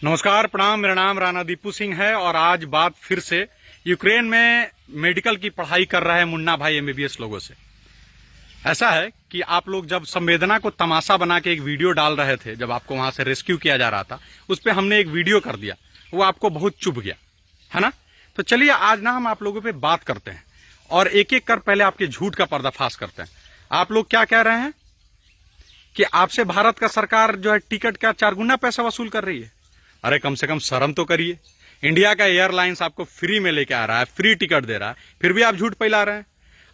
नमस्कार, प्रणाम। मेरा नाम राणा दीपू सिंह है और आज बात फिर से यूक्रेन में मेडिकल की पढ़ाई कर रहे मुन्ना भाई एमबीबीएस लोगों से। ऐसा है कि आप लोग जब संवेदना को तमाशा बना के एक वीडियो डाल रहे थे, जब आपको वहां से रेस्क्यू किया जा रहा था, उस पर हमने एक वीडियो कर दिया, वो आपको बहुत चुभ गया है ना। तो चलिए आज ना हम आप लोगों पे बात करते हैं और एक एक कर पहले आपके झूठ का पर्दाफाश करते हैं। आप लोग क्या कह रहे हैं कि आपसे भारत का सरकार जो है टिकट का 4 गुना पैसा वसूल कर रही है। अरे कम से कम शर्म तो करिए। इंडिया का एयरलाइंस आपको फ्री में लेके आ रहा है, फ्री टिकट दे रहा है, फिर भी आप झूठ फैला रहे हैं।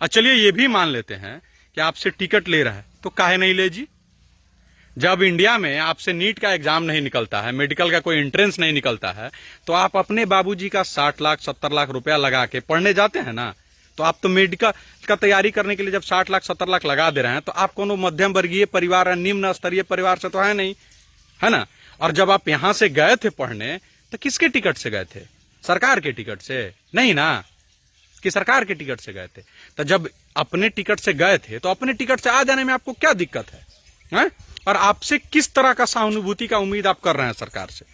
और चलिए ये भी मान लेते हैं कि आपसे टिकट ले रहा है, तो काहे नहीं ले जी। जब इंडिया में आपसे नीट का एग्जाम नहीं निकलता है, मेडिकल का कोई एंट्रेंस नहीं निकलता है, तो आप अपने बाबूजी का 60 लाख 70 लाख रुपया लगा के पढ़ने जाते हैं ना। तो आप तो मेडिकल का तैयारी करने के लिए जब 60 लाख 70 लाख लगा दे रहे हैं, तो आप कोनो मध्यम वर्गीय परिवार, निम्न स्तरीय परिवार से तो है नहीं, है ना। और जब आप यहां से गए थे पढ़ने, तो किसके टिकट से गए थे? सरकार के टिकट से नहीं ना, कि सरकार के टिकट से गए थे। तो जब अपने टिकट से गए थे, तो अपने टिकट से आ जाने में आपको क्या दिक्कत है? और आपसे किस तरह का सहानुभूति का उम्मीद आप कर रहे हैं सरकार से?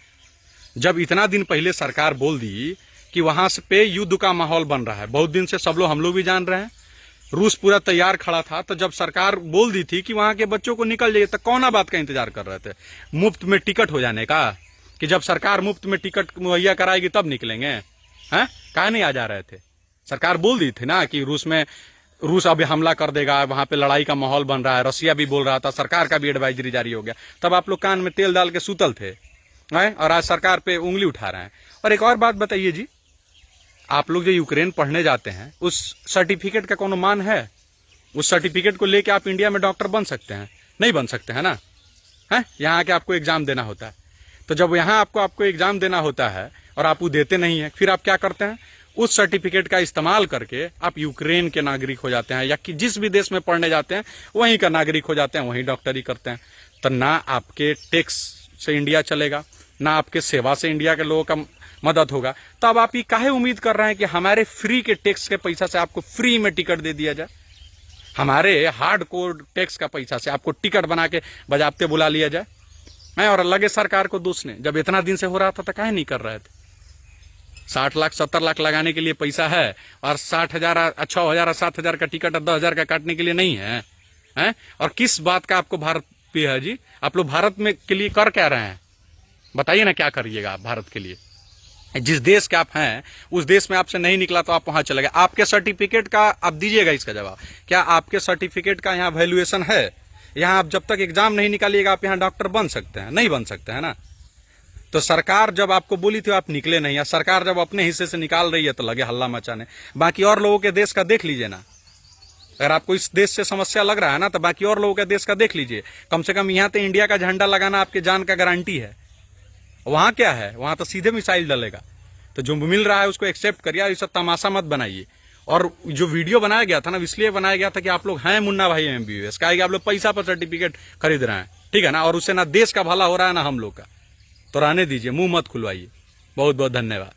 जब इतना दिन पहले सरकार बोल दी कि वहां से पे युद्ध का माहौल बन रहा है, बहुत दिन से सब लोग, हम लोग भी जान रहे हैं, रूस पूरा तैयार खड़ा था। तो जब सरकार बोल दी थी कि वहां के बच्चों को निकल जाइए, तो कौन बात का इंतजार कर रहे थे? मुफ्त में टिकट हो जाने का, कि जब सरकार मुफ्त में टिकट मुहैया कराएगी तब निकलेंगे हैं? काहे नहीं आ जा रहे थे? सरकार बोल दी थी ना कि रूस अभी हमला कर देगा, वहां पे लड़ाई का माहौल बन रहा है, रसिया भी बोल रहा था, सरकार का भी एडवाइजरी जारी हो गया। तब आप लोग कान में तेल डाल के सूतल थे और आज सरकार पे उंगली उठा रहे हैं। और एक और बात बताइए जी, आप लोग जो यूक्रेन पढ़ने जाते हैं, उस सर्टिफिकेट का कोनो मान है? उस सर्टिफिकेट को लेके आप इंडिया में डॉक्टर बन सकते हैं? नहीं बन सकते हैं ना। है यहाँ आके आपको एग्जाम देना होता है। तो जब यहाँ आपको एग्जाम देना होता है और आप वो देते नहीं है, फिर आप क्या करते हैं? उस सर्टिफिकेट का इस्तेमाल करके आप यूक्रेन के नागरिक हो जाते हैं, या कि जिस भी देश में पढ़ने जाते हैं वहीं का नागरिक हो जाते हैं, वहीं डॉक्टरी करते हैं। तो ना आपके टैक्स से इंडिया चलेगा, ना आपके सेवा से इंडिया के लोगों का मदद होगा। तो अब आप ये काहे उम्मीद कर रहे हैं कि हमारे फ्री के टैक्स के पैसा से आपको फ्री में टिकट दे दिया जाए? हमारे हार्ड कोड टैक्स का पैसा से आपको टिकट बना के बजाबते बुला लिया जाए? और लगे सरकार को दोष ने, जब इतना दिन से हो रहा था तो काहे नहीं कर रहे थे? 60 लाख 70 लाख लगाने के लिए पैसा है और 60,000 6,000 7,000 का टिकट और 10,000 का काटने के लिए नहीं है? और किस बात का आपको भारत पे है जी? आप लोग भारत में के लिए कर क्या रहे हैं? बताइए ना, क्या करिएगा आप भारत के लिए? जिस देश के आप हैं, उस देश में आपसे नहीं निकला तो आप वहां चले गए। आपके सर्टिफिकेट का आप दीजिएगा इसका जवाब। क्या आपके सर्टिफिकेट का यहाँ वैल्यूएशन है? यहाँ आप जब तक एग्जाम नहीं निकालिएगा, आप यहाँ डॉक्टर बन सकते हैं? नहीं बन सकते हैं ना। तो सरकार जब आपको बोली थी आप निकले नहीं, या सरकार जब अपने हिस्से से निकाल रही है तो लगे हल्ला मचाने। बाकी और लोगों के देश का देख लीजिए ना। अगर आपको इस देश से समस्या लग रहा है ना, तो बाकी और लोगों के देश का देख लीजिए। कम से कम यहाँ तो इंडिया का झंडा लगाना आपके जान का गारंटी है। वहां क्या है? वहां तो सीधे मिसाइल डलेगा। तो जो मिल रहा है उसको एक्सेप्ट करिए, और इसे तमाशा मत बनाइए। और जो वीडियो बनाया गया था ना, इसलिए बनाया गया था कि आप लोग हैं मुन्ना भाई एमबीबीएस, कहा कि आप लोग पैसा पर सर्टिफिकेट खरीद रहे हैं, ठीक है ना। और उससे ना देश का भला हो रहा है ना हम लोग का। तो रहने दीजिए, मुंह मत खुलवाइए। बहुत बहुत धन्यवाद।